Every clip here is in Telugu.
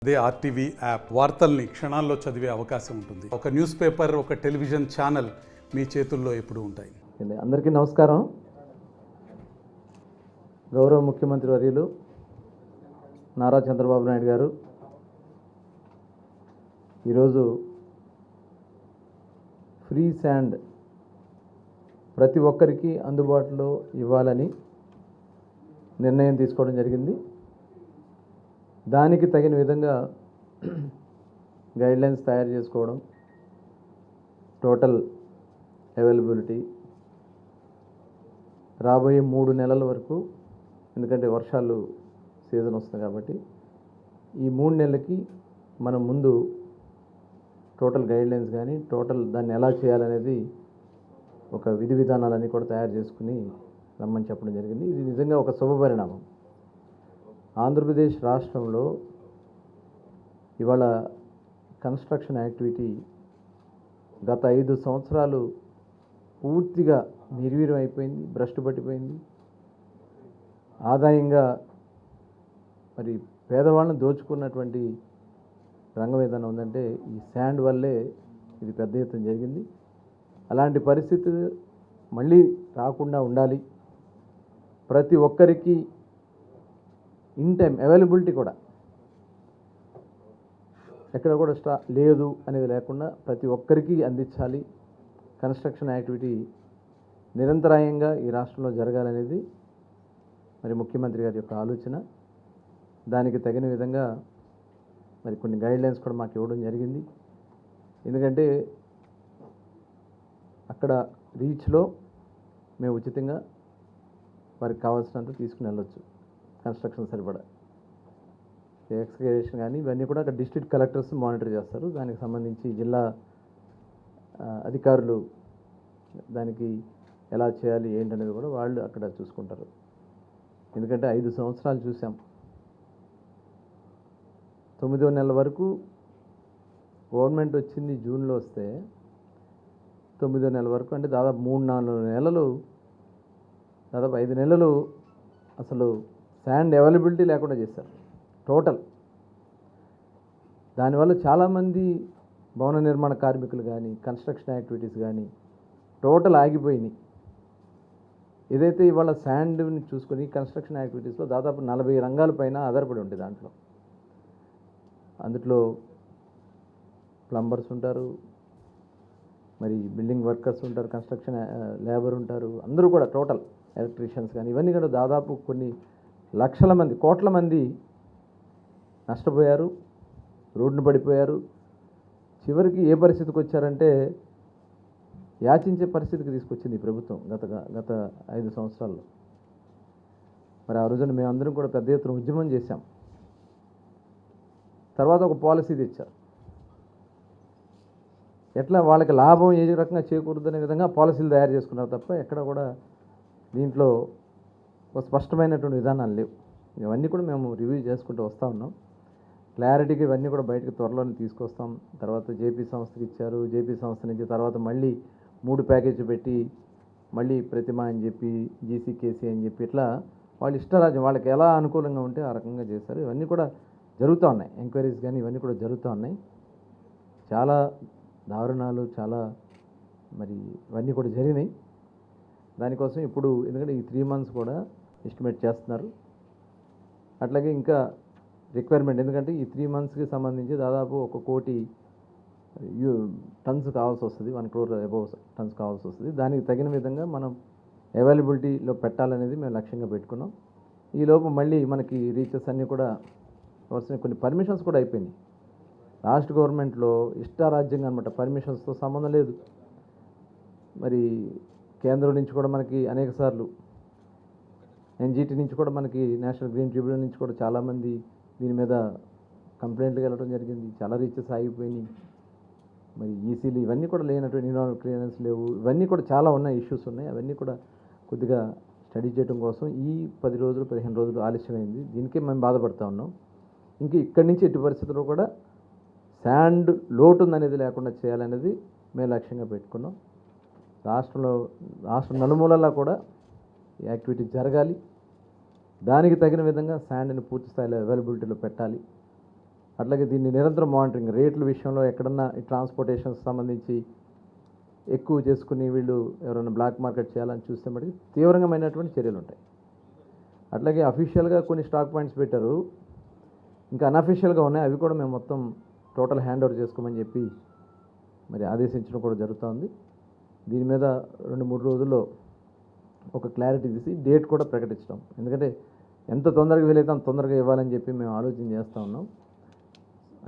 అదే ఆర్టీవీ యాప్ వార్తల్ని క్షణాల్లో చదివే అవకాశం ఉంటుంది. ఒక న్యూస్ పేపర్, ఒక టెలివిజన్ ఛానల్ మీ చేతుల్లో ఎప్పుడూ ఉంటాయి. అందరికీ నమస్కారం. గౌరవ ముఖ్యమంత్రి వర్యులు నారా చంద్రబాబు నాయుడు గారు ఈరోజు ఫ్రీ శాండ్ ప్రతి ఒక్కరికి అందుబాటులో ఇవ్వాలని నిర్ణయం తీసుకోవడం జరిగింది. దానికి తగిన విధంగా గైడ్లైన్స్ తయారు చేసుకోవడం, టోటల్ అవైలబిలిటీ రాబోయే 3 నెలల వరకు, ఎందుకంటే వర్షాలు సీజన్ వస్తుంది కాబట్టి ఈ 3 నెలలకి మనం ముందు టోటల్ గైడ్లైన్స్ కానీ టోటల్ దాన్ని ఎలా చేయాలనేది ఒక విధి విధానాలన్నీ కూడా తయారు చేసుకుని రమ్మని చెప్పడం జరిగింది. ఇది నిజంగా ఒక శుభపరిణామం. ఆంధ్రప్రదేశ్ రాష్ట్రంలో ఇవాళ కన్స్ట్రక్షన్ యాక్టివిటీ గత 5 సంవత్సరాలు పూర్తిగా నిర్వీర్యం అయిపోయింది, భ్రష్టు పట్టిపోయింది. ఆదాయంగా మరి పేదవాళ్ళని దోచుకున్నటువంటి రంగం ఏదైనా ఉందంటే ఈ శాండ్ వల్లే ఇది పెద్ద ఎత్తున జరిగింది. అలాంటి పరిస్థితి మళ్ళీ రాకుండా ఉండాలి. ప్రతి ఒక్కరికి ఇన్ టైం అవైలబిలిటీ కూడా ఎక్కడ కూడా లేదు అనేది లేకుండా ప్రతి ఒక్కరికి అందించాలి. కన్స్ట్రక్షన్ యాక్టివిటీ నిరంతరాయంగా ఈ రాష్ట్రంలో జరగాలనేది మరి ముఖ్యమంత్రి గారి యొక్క ఆలోచన. దానికి తగిన విధంగా మరి కొన్ని గైడ్లైన్స్ కూడా మాకు ఇవ్వడం జరిగింది. ఎందుకంటే అక్కడ రీచ్లో మేము ఉచితంగా వారికి కావాల్సినంత తీసుకుని వెళ్ళొచ్చు. కన్స్ట్రక్షన్ సరిపడా ఎక్స్కవేషన్ కానీ ఇవన్నీ కూడా అక్కడ డిస్ట్రిక్ట్ కలెక్టర్స్ మానిటర్ చేస్తారు. దానికి సంబంధించి జిల్లా అధికారులు దానికి ఎలా చేయాలి ఏంటనేది కూడా వాళ్ళు అక్కడ చూసుకుంటారు. ఎందుకంటే 5 సంవత్సరాలు చూసాం. 9వ నెల వరకు గవర్నమెంట్ వచ్చింది జూన్లో వస్తే 9వ నెల వరకు అంటే దాదాపు 3-4 నెలలు, దాదాపు 5 నెలలు అసలు శాండ్ అవైలబిలిటీ లేకుండా చేశారు టోటల్. దానివల్ల చాలామంది భవన నిర్మాణ కార్మికులు కానీ కన్స్ట్రక్షన్ యాక్టివిటీస్ కానీ టోటల్ ఆగిపోయినాయి. ఏదైతే ఇవాళ శాండ్ని చూసుకొని కన్స్ట్రక్షన్ యాక్టివిటీస్లో దాదాపు 40 రంగాల పైన ఆధారపడి ఉంటుంది. అందులో ప్లంబర్స్ ఉంటారు, మరి బిల్డింగ్ వర్కర్స్ ఉంటారు, కన్స్ట్రక్షన్ లేబర్ ఉంటారు, అందరూ కూడా టోటల్ ఎలక్ట్రీషియన్స్ కానీ ఇవన్నీ కూడా దాదాపు కొన్ని లక్షల మంది, కోట్ల మంది నష్టపోయారు, రోడ్డున పడిపోయారు. చివరికి ఏ పరిస్థితికి వచ్చారంటే యాచించే పరిస్థితికి తీసుకొచ్చింది ఈ ప్రభుత్వం గత 5 సంవత్సరాల్లో. మరి ఆ రోజున మేమందరం కూడా పెద్ద ఎత్తున ఉద్యమం చేశాం. తర్వాత ఒక పాలసీ తెచ్చారు. ఎట్లా వాళ్ళకి లాభం ఏ రకంగా చేకూరుదనే విధంగా పాలసీలు తయారు చేసుకున్నారు తప్ప ఎక్కడ కూడా దీంట్లో ఒక స్పష్టమైనటువంటి విధానాలు లేవు. ఇవన్నీ కూడా మేము రివ్యూ చేసుకుంటూ వస్తూ ఉన్నాం. క్లారిటీగా ఇవన్నీ కూడా బయటకు త్వరలోనే తీసుకొస్తాం. తర్వాత జేపీ సంస్థకి ఇచ్చారు. జేపీ సంస్థ నుంచి తర్వాత మళ్ళీ 3 ప్యాకేజీ పెట్టి మళ్ళీ ప్రతిమ అని చెప్పి జీసీకేసీ అని చెప్పి ఇట్లా వాళ్ళు ఇష్టరాజ్యం వాళ్ళకి ఎలా అనుకూలంగా ఉంటే ఆ రకంగా చేశారు. ఇవన్నీ కూడా జరుగుతూ ఉన్నాయి. ఎంక్వైరీస్ కానీ ఇవన్నీ కూడా జరుగుతూ ఉన్నాయి. చాలా దారుణాలు, చాలా మరి ఇవన్నీ కూడా జరిగినాయి. దానికోసం ఇప్పుడు ఎందుకంటే ఈ 3 months కూడా ఎస్టిమేట్ చేస్తున్నారు. అట్లాగే ఇంకా రిక్వైర్మెంట్, ఎందుకంటే ఈ 3 monthsకి సంబంధించి దాదాపు 1 కోటి టన్స్ కావాల్సి వస్తుంది, 1 crore అబౌవ్ టన్స్ కావాల్సి వస్తుంది. దానికి తగిన విధంగా మనం అవైలబిలిటీలో పెట్టాలనేది మేము లక్ష్యంగా పెట్టుకున్నాం. ఈలోపు మళ్ళీ మనకి రీచెస్ అన్నీ కూడా వరుస కొన్ని పర్మిషన్స్ కూడా అయిపోయినాయి. లాస్ట్ గవర్నమెంట్లో ఇష్టారాజ్యంగా అనమాట, పర్మిషన్స్తో సంబంధం లేదు. మరి కేంద్రం నుంచి కూడా మనకి అనేక సార్లు ఎన్జిటి నుంచి కూడా మనకి నేషనల్ గ్రీన్ ట్రిబ్యునల్ నుంచి కూడా చాలామంది దీని మీద కంప్లైంట్లు వెళ్ళడం జరిగింది. చాలా రీచెస్ ఆగిపోయినాయి. మరి ఈసీలు ఇవన్నీ కూడా లేనటువంటి ఎన్విరాన్మెంటల్ క్లియరెన్స్ లేవు. ఇవన్నీ కూడా చాలా ఉన్నాయి, ఇష్యూస్ ఉన్నాయి. అవన్నీ కూడా కొద్దిగా స్టడీ చేయడం కోసం ఈ 10 రోజులు 15 రోజులు ఆలస్యమైంది. దీనికే మేము బాధపడుతూ ఉన్నాం. ఇంక ఇక్కడి నుంచి ఎట్టి పరిస్థితుల్లో కూడా శాండ్ లోటు ఉందనేది లేకుండా చేయాలనేది మేము లక్ష్యంగా పెట్టుకున్నాం. రాష్ట్ర నలుమూలలా కూడా ఈ యాక్టివిటీ జరగాలి. దానికి తగిన విధంగా శాండ్ని పూర్తి స్థాయిలో అవైలబిలిటీలో పెట్టాలి. అట్లాగే దీన్ని నిరంతరం మానిటరింగ్, రేట్ల విషయంలో ఎక్కడన్నా ఈ ట్రాన్స్పోర్టేషన్కి సంబంధించి ఎక్కువ చేసుకుని వీళ్ళు ఎవరైనా బ్లాక్ మార్కెట్ చేయాలని చూస్తే మటుకు తీవ్రమైనటువంటి చర్యలు ఉంటాయి. అట్లాగే అఫీషియల్గా కొన్ని స్టాక్ పాయింట్స్ పెట్టారు, ఇంకా అన్అఫీషియల్గా ఉన్నాయి, అవి కూడా మేము మొత్తం టోటల్ హ్యాండ్ ఓవర్ చేసుకోమని చెప్పి మరి ఆదేశించడం కూడా జరుగుతుంది. దీని మీద 2-3 రోజుల్లో ఒక క్లారిటీ తీసి డేట్ కూడా ప్రకటించడం, ఎందుకంటే ఎంత తొందరగా వీలైతే అంత తొందరగా ఇవ్వాలని చెప్పి మేము ఆలోచన చేస్తూ ఉన్నాం.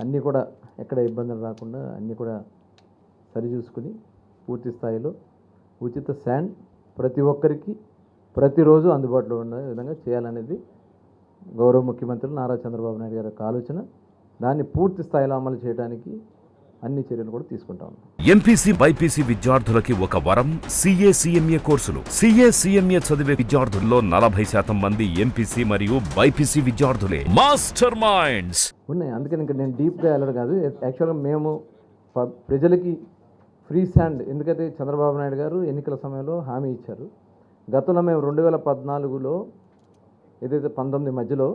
అన్నీ కూడా ఎక్కడ ఇబ్బందులు రాకుండా అన్నీ కూడా సరిచూసుకుని పూర్తి స్థాయిలో ఉచిత శాండ్ ప్రతి ఒక్కరికి ప్రతిరోజు అందుబాటులో ఉండే విధంగా చేయాలనేది గౌరవ ముఖ్యమంత్రి నారా చంద్రబాబు నాయుడు గారి యొక్క ఆలోచన. దాన్ని పూర్తి స్థాయిలో అమలు చేయడానికి అన్ని చర్యలు కూడా తీసుకుంటా ఉన్నాం. ఎంపీసీ బైపీసీ విద్యార్థులకి ఒక వరం CA CMA కోర్సులు. CA CMA చదివే విద్యార్థుల్లో 40% మంది ఎంపీసీ మరియు బైపీసీ విద్యార్థులే. మాస్టర్ మైండ్స్ ఉన్నాయి, అందుకని ఇంకా నేను డీప్గా వెళ్ళడం కాదు. యాక్చువల్గా మేము ప్రజలకి ఫ్రీ శాండ్, ఎందుకంటే చంద్రబాబు నాయుడు గారు ఎన్నికల సమయంలో హామీ ఇచ్చారు. గతంలో మేము 2014లో ఏదైతే 19 మధ్యలో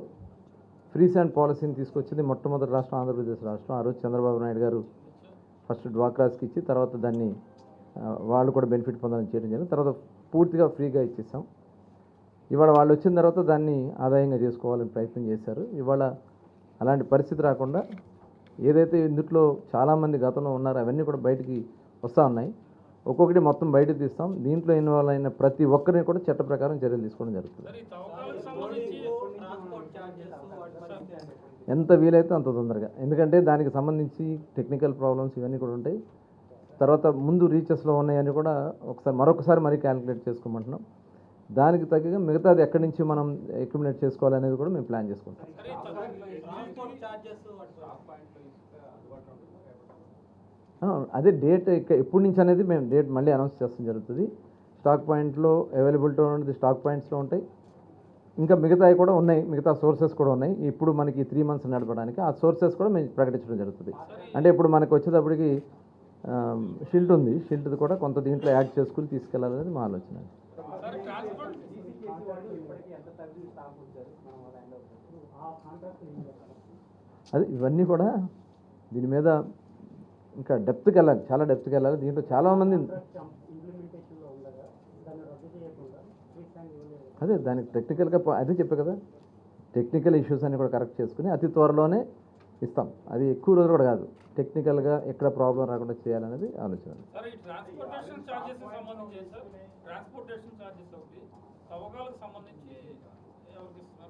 ఫ్రీ శాండ్ పాలసీని తీసుకొచ్చింది మొట్టమొదటి రాష్ట్రం ఆంధ్రప్రదేశ్ రాష్ట్రం. ఆ రోజు చంద్రబాబు నాయుడు గారు ఫస్ట్ డ్వాక్రాస్కి ఇచ్చి తర్వాత దాన్ని వాళ్ళు కూడా బెనిఫిట్ పొందాలని చేయడం జరిగింది. తర్వాత పూర్తిగా ఫ్రీగా ఇచ్చేసాం. ఇవాళ వాళ్ళు వచ్చిన తర్వాత దాన్ని ఆదాయంగా చేసుకోవాలని ప్రయత్నం చేశారు. ఇవాళ అలాంటి పరిస్థితి రాకుండా ఏదైతే ఇందులో చాలామంది గతంలో ఉన్నారో అవన్నీ కూడా బయటికి వస్తూ ఉన్నాయి. ఒక్కొక్కటి మొత్తం బయటకు తీస్తాం. దీంట్లో ఇన్వాల్వ్ అయిన ప్రతి ఒక్కరిని కూడా చట్ట ప్రకారం చర్యలు తీసుకోవడం జరుగుతుంది. ఎంత వీలైతే అంత తొందరగా, ఎందుకంటే దానికి సంబంధించి టెక్నికల్ ప్రాబ్లమ్స్ ఇవన్నీ కూడా ఉంటాయి. తర్వాత ముందు రీచెస్లో ఉన్నాయని కూడా మరొకసారి మరీ క్యాలిక్యులేట్ చేసుకోమంటున్నాం. దానికి తగ్గగా మిగతాది ఎక్కడి నుంచి మనం ఎక్యుమినేట్ చేసుకోవాలనేది కూడా మేము ప్లాన్ చేసుకుంటాం. అదే డేట్ ఎప్పటి నుంచి అనేది మేము డేట్ మళ్ళీ అనౌన్స్ చేస్తాం జరుగుతుంది. స్టాక్ పాయింట్లో అవైలబిలిటీ ఉన్నది స్టాక్ పాయింట్స్లో ఉంటాయి. ఇంకా మిగతావి కూడా ఉన్నాయి, మిగతా సోర్సెస్ కూడా ఉన్నాయి. ఇప్పుడు మనకి 3 months నడపడానికి ఆ సోర్సెస్ కూడా మేము ప్రకటించడం జరుగుతుంది. అంటే ఇప్పుడు మనకు వచ్చేటప్పటికి షిల్ట్ ఉంది, షిల్ట్ కూడా కొంత దీంట్లో యాడ్ చేసుకుని తీసుకెళ్లాలనేది మా ఆలోచన. అది ఇవన్నీ కూడా దీని మీద ఇంకా డెప్త్కి వెళ్ళాలి, చాలా డెప్త్కి వెళ్ళాలి. దీంట్లో చాలామంది అదే దానికి టెక్నికల్గా అదే చెప్పే కదా, టెక్నికల్ ఇష్యూస్ అన్ని కూడా కరెక్ట్ చేసుకుని అతి త్వరలోనే ఇస్తాం. అది ఎక్కువ రోజులు కూడా కాదు, టెక్నికల్గా ఎక్కడ ప్రాబ్లం రాకుండా చేయాలనేది ఆలోచన.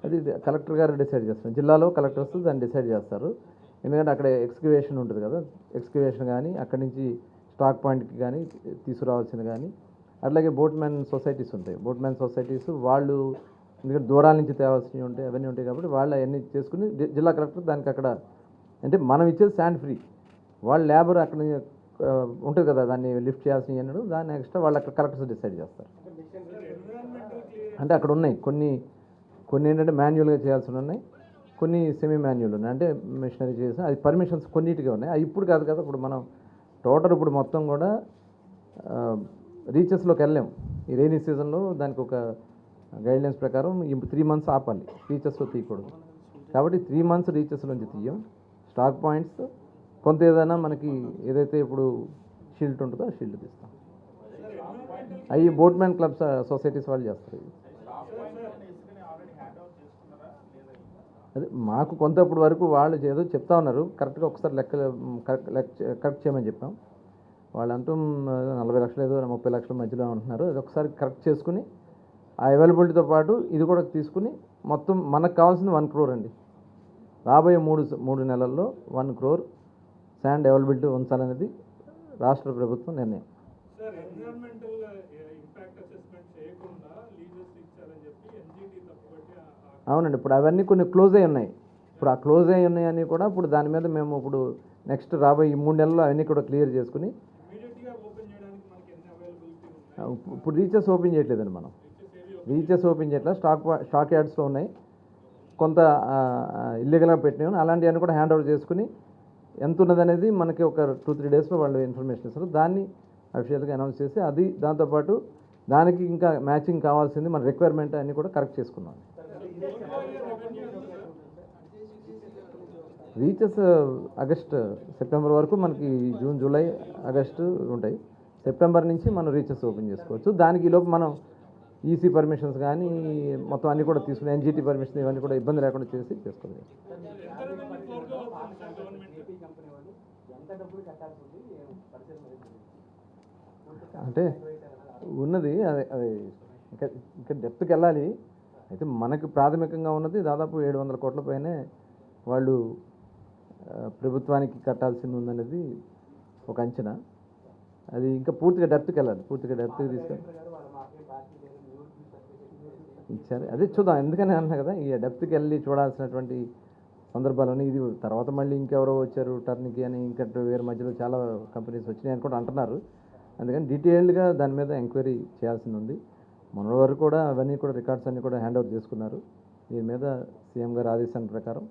అది కలెక్టర్ గారు డిసైడ్ చేస్తారు. జిల్లాలో కలెక్టర్స్ దాన్ని డిసైడ్ చేస్తారు. ఎందుకంటే అక్కడ ఎక్స్కవేషన్ ఉంటుంది కదా, ఎక్స్కవేషన్ కానీ అక్కడి నుంచి స్టాక్ పాయింట్కి కానీ తీసుకురావాల్సింది కానీ, అట్లాగే బోట్మెన్ సొసైటీస్ ఉంటాయి. బోట్మెన్ సొసైటీస్ వాళ్ళు ఎందుకంటే దూరాల నుంచి తేవాల్సినవి ఉంటాయి, అవన్నీ ఉంటాయి కాబట్టి వాళ్ళు అవన్నీ చేసుకుని జిల్లా కలెక్టర్ దానికి అక్కడ అంటే మనం ఇచ్చేది శాండ్ ఫ్రీ, వాళ్ళ లేబర్ అక్కడ ఉంటుంది కదా దాన్ని లిఫ్ట్ చేయాల్సినవి అన్నాడు, దాన్ని ఎక్స్ట్రా వాళ్ళు అక్కడ కలెక్టర్స్ డిసైడ్ చేస్తారు. అంటే అక్కడ ఉన్నాయి కొన్ని ఏంటంటే మాన్యువల్గా చేయాల్సి ఉన్నాయి, కొన్ని సెమీ మాన్యువల్ ఉన్నాయి, అంటే మిషనరీ చేసి అది పర్మిషన్స్ కొన్నిటిగా ఉన్నాయి. అది ఇప్పుడు కాదు కదా, ఇప్పుడు మనం టోటల్ ఇప్పుడు మొత్తం కూడా రీచెస్లోకి వెళ్ళాం. ఈ రైనీ సీజన్లో దానికి ఒక గైడ్లైన్స్ ప్రకారం ఈ 3 months ఆపాలి, రీచెస్లో తీయకూడదు. కాబట్టి 3 months రీచెస్ నుంచి తీయం. స్టాక్ పాయింట్స్ కొంత ఏదైనా మనకి ఏదైతే ఇప్పుడు షీల్డ్ ఉంటుందో ఆ షీల్డ్ తీస్తాం. అవి బోట్మెన్ క్లబ్స్ సొసైటీస్ వాళ్ళు చేస్తారు. అదే మాకు కొంత ఇప్పుడు వరకు వాళ్ళు ఏదో చెప్తా ఉన్నారు, కరెక్ట్గా ఒకసారి కరెక్ట్ చేయమని చెప్పాం. వాళ్ళంటూ 40 లక్షలు ఏదో 30 లక్షల మధ్యలో ఉంటున్నారు. అది ఒకసారి కరెక్ట్ చేసుకుని ఆ అవైలబిలిటీతో పాటు ఇది కూడా తీసుకుని మొత్తం మనకు కావాల్సింది 1 crore అండి. రాబోయే 3 నెలల్లో 1 crore శాండ్ అవైలబిలిటీ ఉంచాలనేది రాష్ట్ర ప్రభుత్వం నిర్ణయం. అవునండి, ఇప్పుడు అవన్నీ కొన్ని క్లోజ్ అయి ఉన్నాయి. ఇప్పుడు ఆ క్లోజ్ అయి ఉన్నాయని కూడా ఇప్పుడు దాని మీద మేము ఇప్పుడు నెక్స్ట్ రాబోయే 3 నెలల్లో అవన్నీ కూడా క్లియర్ చేసుకుని ఇప్పుడు రీచెస్ ఓపెన్ చేయట్లేదండి. మనం రీచెస్ ఓపెన్ చేయట్లేదు, స్టాక్ యార్డ్స్లో ఉన్నాయి, కొంత ఇల్లీగల్గా పెట్టినాయి. అలాంటివన్నీ కూడా హ్యాండ్ ఓవర్ చేసుకుని ఎంత ఉన్నదనేది మనకి ఒక 2-3 డేస్లో వాళ్ళు ఇన్ఫర్మేషన్ ఇస్తారు. దాన్ని అఫీషియల్గా అనౌన్స్ చేసి అది దాంతోపాటు దానికి ఇంకా మ్యాచింగ్ కావాల్సింది మన రిక్వైర్మెంట్ అన్నీ కూడా కరెక్ట్ చేసుకున్నాం. రీచెస్ సెప్టెంబర్ వరకు మనకి జూన్, జూలై, ఆగస్టు ఉంటాయి. సెప్టెంబర్ నుంచి మనం రీచెస్ ఓపెన్ చేసుకోవచ్చు. దానికి ఈ లోపు మనం ఈసీ పర్మిషన్స్ కానీ మొత్తం అన్నీ కూడా తీసుకుని ఎన్జిటి పర్మిషన్ ఇవన్నీ కూడా ఇబ్బంది లేకుండా చేసి చేసుకోవాలి. అంటే ఉన్నది అది ఇంకా డెప్త్కి వెళ్ళాలి. అయితే మనకు ప్రాథమికంగా ఉన్నది దాదాపు 700 కోట్ల పైనే వాళ్ళు ప్రభుత్వానికి కట్టాల్సింది ఉందనేది ఒక అంచనా. అది ఇంకా పూర్తిగా డెప్త్కి వెళ్ళాలి. పూర్తిగా డెప్త్కి తీసుకొని ఇచ్చారు. అదే చూద్దాం. ఎందుకని అన్నా కదా, ఈ డెప్త్కి వెళ్ళి చూడాల్సినటువంటి సందర్భాలని ఇది తర్వాత మళ్ళీ ఇంకెవరో వచ్చారు టర్న్కి అని, ఇంకా వేరే మధ్యలో చాలా కంపెనీస్ వచ్చినాయి అని కూడా అంటున్నారు. అందుకని డీటెయిల్డ్గా దాని మీద ఎంక్వైరీ చేయాల్సింది ఉంది. మొన్న వరకు కూడా అవన్నీ కూడా రికార్డ్స్ అన్నీ కూడా హ్యాండ్ ఓవర్ చేసుకున్నారు. దీని మీద సీఎం గారి ఆదేశాల ప్రకారం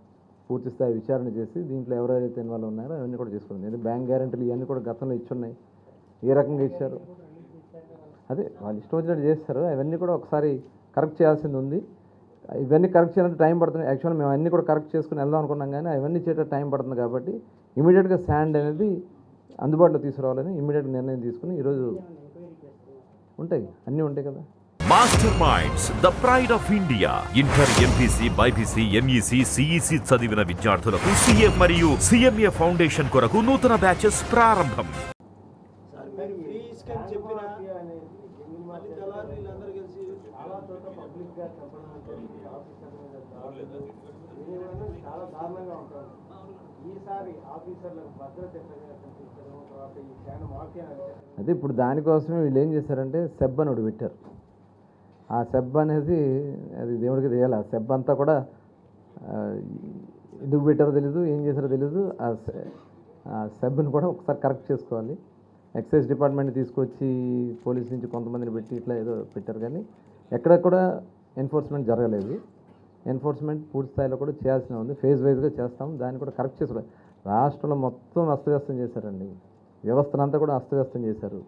పూర్తి స్థాయి విచారణ చేసి దీంట్లో ఎవరైతే ఇన్వాల్వ్ ఉన్నారో అవన్నీ కూడా చేసుకున్నారు. ఎందుకంటే బ్యాంక్ గ్యారెంటీలు ఇవన్నీ కూడా గతంలో ఇచ్చున్నాయి. ఏ రకంగా ఇచ్చారు అదే వాళ్ళు ఇష్టం వచ్చినట్టు చేస్తారు. అవన్నీ కూడా ఒకసారి కరెక్ట్ చేయాల్సింది ఉంది. ఇవన్నీ కరెక్ట్ చేయాలంటే టైం పడుతుంది. యాక్చువల్గా మేము అన్నీ కూడా కరెక్ట్ చేసుకుని వెళ్దాం అనుకున్నాం, కానీ అవన్నీ చేయడం టైం పడుతుంది. కాబట్టి ఇమీడియట్గా శాండ్ అనేది అందుబాటులో తీసుకురావాలని ఇమీడియట్గా నిర్ణయం తీసుకుని ఈరోజు ఉంటాయి, అన్నీ ఉంటాయి కదా. Master minds the pride of India. Inter, MPC, BiPC, MEC, CEC చదివిన విద్యార్థులకు సిఏ మరియు సిఎంఏ ఫౌండేషన్ కొరకు నూతన బ్యాచెస్ ప్రారంభం. అదే ఇప్పుడు దానికోసమే వీళ్ళు ఏం చేశారంటే సెబ్ అని ఒకటి పెట్టారు. ఆ సెబ్ అనేది అది దేవుడికి తెలియాలి. ఆ సెబ్ అంతా కూడా ఎందుకు పెట్టారో తెలీదు, ఏం చేశారో తెలీదు. ఆ సెబ్ని కూడా ఒకసారి కరెక్ట్ చేసుకోవాలి. ఎక్సైజ్ డిపార్ట్మెంట్ తీసుకొచ్చి పోలీస్ నుంచి కొంతమందిని పెట్టి ఇట్లా ఏదో పెట్టారు, కానీ ఎక్కడ కూడా ఎన్ఫోర్స్మెంట్ జరగలేదు. ఎన్ఫోర్స్మెంట్ పూర్తి స్థాయిలో కూడా చేయాల్సిన ఉంది. ఫేజ్ వైజ్గా చేస్తాం. దాన్ని కూడా కరెక్ట్ చేసుకోవాలి. రాష్ట్రంలో మొత్తం అస్తవ్యస్తం చేశారండి. వ్యవస్థనంతా కూడా అస్తవ్యస్తం చేశారు.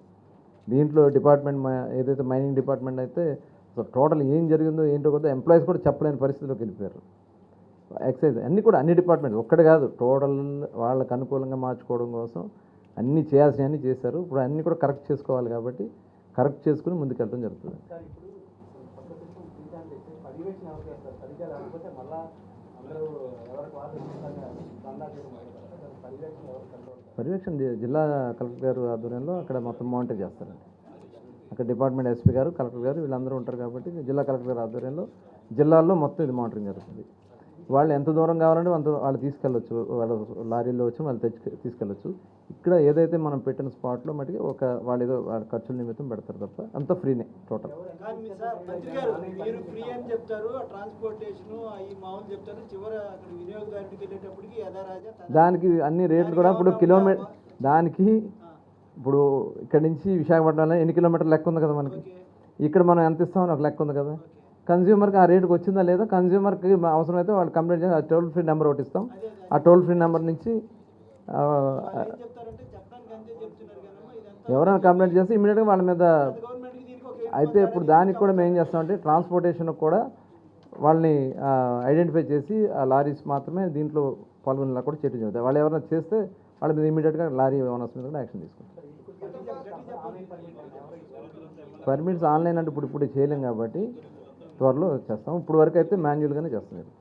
దీంట్లో డిపార్ట్మెంట్ ఏదైతే మైనింగ్ డిపార్ట్మెంట్ అయితే టోటల్ ఏం జరిగిందో ఏంటో కదా ఎంప్లాయీస్ కూడా చెప్పలేని పరిస్థితిలోకి వెళ్ళిపోయారు. ఎక్సైజ్ అన్నీ కూడా అన్ని డిపార్ట్మెంట్ ఒక్కటి కాదు, టోటల్ వాళ్ళకు అనుకూలంగా మార్చుకోవడం కోసం అన్నీ చేయాల్సినవన్నీ చేశారు. ఇప్పుడు అన్నీ కూడా కరెక్ట్ చేసుకోవాలి. కాబట్టి కరెక్ట్ చేసుకుని ముందుకెళ్ళడం జరుగుతుంది. పర్యవేక్షణ జిల్లా కలెక్టర్ గారు ఆధ్వర్యంలో అక్కడ మొత్తం మానిటర్ చేస్తారండి. అక్కడ డిపార్ట్మెంట్ ఎస్పీ గారు, కలెక్టర్ గారు వీళ్ళందరూ ఉంటారు. కాబట్టి జిల్లా కలెక్టర్ గారు ఆధ్వర్యంలో జిల్లాల్లో మొత్తం ఇది మానిటరింగ్ జరుగుతుంది. వాళ్ళు ఎంత దూరం కావాలంటే అంత వాళ్ళు తీసుకెళ్ళొచ్చు. వాళ్ళ లారీల్లో వచ్చి వాళ్ళు తీసుకెళ్ళొచ్చు. ఇక్కడ ఏదైతే మనం పెట్టిన స్పాట్లో మటుకి వాళ్ళు ఏదో వాళ్ళ ఖర్చుల నిమిత్తం పెడతారు తప్ప అంతా ఫ్రీనే టోటల్. దానికి అన్ని రేట్లు కూడా ఇప్పుడు కిలోమీటర్ దానికి ఇప్పుడు ఇక్కడ నుంచి విశాఖపట్నంలో ఎన్ని కిలోమీటర్లు లెక్క ఉంది కదా మనకి. ఇక్కడ మనం ఎంత ఇస్తామని ఒక లెక్క ఉంది కదా. కన్జ్యూమర్కి ఆ రేటుకి వచ్చిందా లేదా, కన్జ్యూమర్కి అవసరమైతే వాళ్ళు కంప్లైంట్ చేసి ఆ టోల్ ఫ్రీ నెంబర్ ఒకటి ఇస్తాం. ఆ టోల్ ఫ్రీ నెంబర్ నుంచి ఎవరైనా కంప్లైంట్ చేస్తే ఇమీడియట్గా వాళ్ళ మీద. అయితే ఇప్పుడు దానికి కూడా మేము ఏం చేస్తామంటే ట్రాన్స్పోర్టేషన్కి కూడా వాళ్ళని ఐడెంటిఫై చేసి ఆ లారీస్ మాత్రమే దీంట్లో పాల్గొనేలా కూడా చేయడం జరుగుతుంది. వాళ్ళు ఎవరైనా చేస్తే వాళ్ళ మీద ఇమీడియట్గా లారీ ఓనర్స్ మీద కూడా యాక్షన్ తీసుకుంటారు. పర్మిట్స్ ఆన్లైన్ అంటే ఇప్పుడు చేయలేం కాబట్టి త్వరలో చేస్తాం. ఇప్పుడు వరకు అయితే మాన్యువల్గానే చేస్తున్నారు.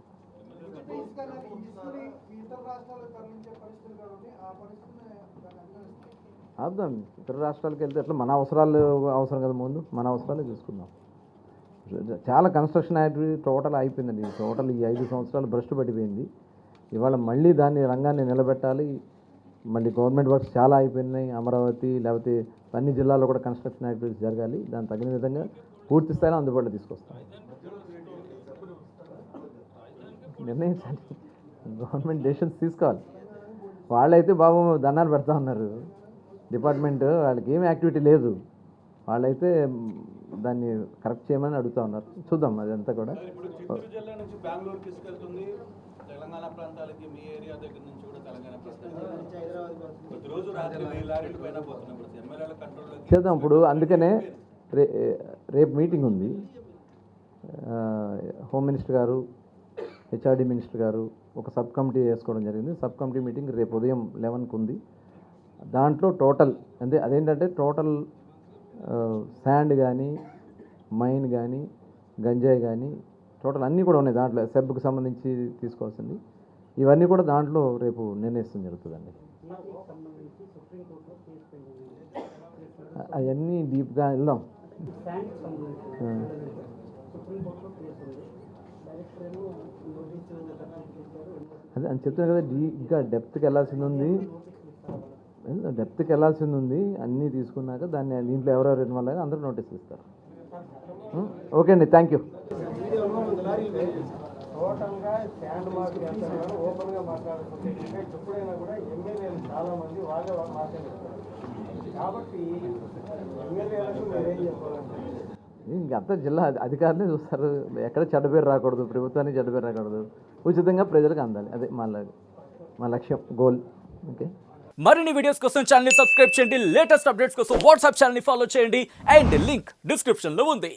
ఆపుదాం. ఇతర రాష్ట్రాలకు వెళ్తే ఎట్లా మన అవసరాలు అవసరం కదా, ముందు మన అవసరాలు చూసుకుందాం. చాలా కన్స్ట్రక్షన్ యాక్టివిటీ టోటల్ అయిపోయిందండి. టోటల్ ఈ 5 సంవత్సరాలు భ్రష్టు పడిపోయింది. ఇవాళ మళ్ళీ దాన్ని రంగాన్ని నిలబెట్టాలి. మళ్ళీ గవర్నమెంట్ వర్క్స్ చాలా అయిపోయినాయి. అమరావతి లేకపోతే అన్ని జిల్లాల్లో కూడా కన్స్ట్రక్షన్ యాక్టివిటీస్ జరగాలి. దానికి తగిన విధంగా పూర్తి స్థాయిలో అందుబాటులో తీసుకొస్తాం. నిర్ణయించాలి, గవర్నమెంట్ డెసిషన్స్ తీసుకోవాలి. వాళ్ళైతే బాబు దండాలు పెడతా ఉన్నారు. డిపార్ట్మెంట్ వాళ్ళకి ఏం యాక్టివిటీ లేదు. వాళ్ళైతే దాన్ని కరెక్ట్ చేయమని అడుగుతూ ఉన్నారు. చూద్దాం అదంతా కూడా. చేద్దాం. ఇప్పుడు అందుకనే రేపు మీటింగ్ ఉంది. హోమ్ మినిస్టర్ గారు, హెచ్ఆర్డీ మినిస్టర్ గారు, ఒక సబ్ కమిటీ వేసుకోవడం జరిగింది. సబ్ కమిటీ మీటింగ్ రేపు ఉదయం 11కి ఉంది. దాంట్లో టోటల్ అదేంటంటే టోటల్ శాండ్ కానీ, మైన్ కానీ, గంజాయి కానీ టోటల్ అన్నీ కూడా ఉన్నాయి దాంట్లో. సెబ్కి సంబంధించి తీసుకోవాల్సింది ఇవన్నీ కూడా దాంట్లో రేపు నిర్ణయిస్తాం జరుగుతుందండి. అవన్నీ డీప్గా వెళ్దాం. అదే అని చెప్తాను కదా, ఇంకా డెప్త్కి వెళ్ళాల్సింది ఉంది. అన్నీ తీసుకున్నాక దాన్ని దీంట్లో ఎవరెవరు ఇన్వాల్వ్ అయ్యారో అందరూ నోటీసులు ఇస్తారు. ఓకే అండి, థ్యాంక్ యూ. టోటల్గా స్టాండ్ మార్క్ చేస్తారు, ఓపెన్గా మాట్లాడుకుంటే ఎప్పుడైనా కూడా ఎమ్మెల్యేలు చాలామంది వాళ్ళే మాట్లాడుతున్నారు. కాబట్టి ఎమ్మెల్యేలకు మీరేం చెప్పాలంటే ఇంకంతా జిల్లా అధికారులే చూస్తారు. ఎక్కడ చెడ్డ పేరు రాకూడదు, ప్రభుత్వానికి చెడ్డ పేరు రాకూడదు, ఉచితంగా ప్రజలకు అందాలి. అదే మా లక్ష్యం, గోల్. ఓకే. మరిన్ని వీడియోస్ కోసం ఛానల్ ని సబ్స్క్రైబ్ చేయండి. లేటెస్ట్ అప్డేట్స్ కోసం వాట్సాప్ ఛానల్ ని ఫాలో చేయండి. అండ్ లింక్ డిస్క్రిప్షన్ లో ఉంది.